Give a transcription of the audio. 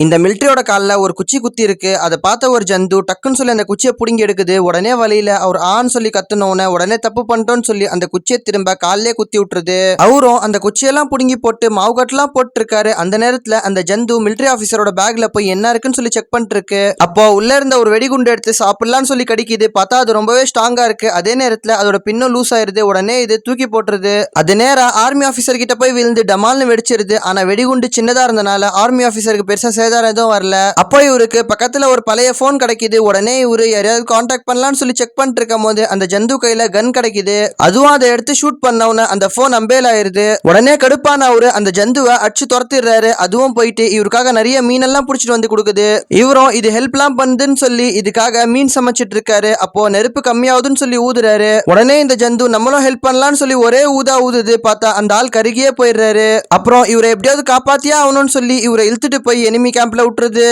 இந்த மிலிட்டரியோட காலில் ஒரு குச்சி குத்தி இருக்கு. அதை பார்த்த ஒரு ஜந்து டக்குன்னு சொல்லி அந்த குச்சியை பிடுங்கி எடுக்குது. உடனே வழியில அவர் ஆன்னு சொல்லி கத்துனோன்னு உடனே தப்பு பண்ணிட்டோன்னு சொல்லி அந்த குச்சியை திரும்ப காலிலே குத்தி விட்டுருது. அவரும் அந்த குச்சியெல்லாம் பிடுங்கி போட்டு மாவு கட்டெல்லாம் போட்டு இருக்காரு. அந்த நேரத்துல அந்த ஜந்து மிலிட்டரி ஆபீசரோட பேக்ல போய் என்ன இருக்குன்னு சொல்லி செக் பண்ணிட்டு இருக்கு. அப்போ உள்ள இருந்த ஒரு வெடிகுண்டு எடுத்து சாப்பிடலான்னு சொல்லி கடிக்குது. பார்த்தா அது ரொம்பவே ஸ்ட்ராங்கா இருக்கு. அதே நேரத்துல அதோட பின்னும் லூஸ் ஆயிருது. உடனே இது தூக்கி போட்டுருது. அது நேரம் ஆர்மி ஆபீசர் கிட்ட போய் விழுந்து டமால்னு வெடிச்சிருது. ஆனா வெடிகுண்டு சின்னதா இருந்தனால ஆர்மி ஆபீசருக்கு பெருசா சேதாரம் எதுவும் வரல. அப்போ இவருக்கு பக்கத்துல ஒரு பழைய போன் கிடைக்குது. உடனே இவரு யாரையாவது கான்டாக்ட் பண்ணலாம்னு சொல்லி செக் பண்ணிட்டு இருக்கும் போது அந்த ஜந்து கையில கன் கிடைக்குது. அதுவும் அதை எடுத்து ஷூட் பண்ணவன அந்த போன் அம்பேல் ஆயிருது. உடனே கடுப்பான அவரு அந்த ஜந்துவை அடிச்சு துரத்திடுறாரு. அதுவும் போயிட்டு இவருக்காக நிறைய மீனெல்லாம் புடிச்சிட்டு வந்து கொடுக்குது. இவரும் இது ஹெல்ப் எல்லாம் பண்ணுதுன்னு சொல்லி இதுக்காக மீன் சமைச்சிட்டு இருக்காரு. அப்போ நெருப்பு கம்மியாகுதுன்னு சொல்லி ஊதுறாரு. உடனே இந்த ஜந்து நம்மளும் ஹெல்ப் பண்ணலாம்னு சொல்லி ஒரே ஊதா ஊதுது. பார்த்தா அந்த ஆள் கருகியே போயிடுறாரு. அப்புறம் இவரை எப்படியாவது காப்பாத்தியே ஆகணும்னு சொல்லி இவரை இழுத்துட்டு போய் எனிமி கேம்ப்ல விட்டுருது.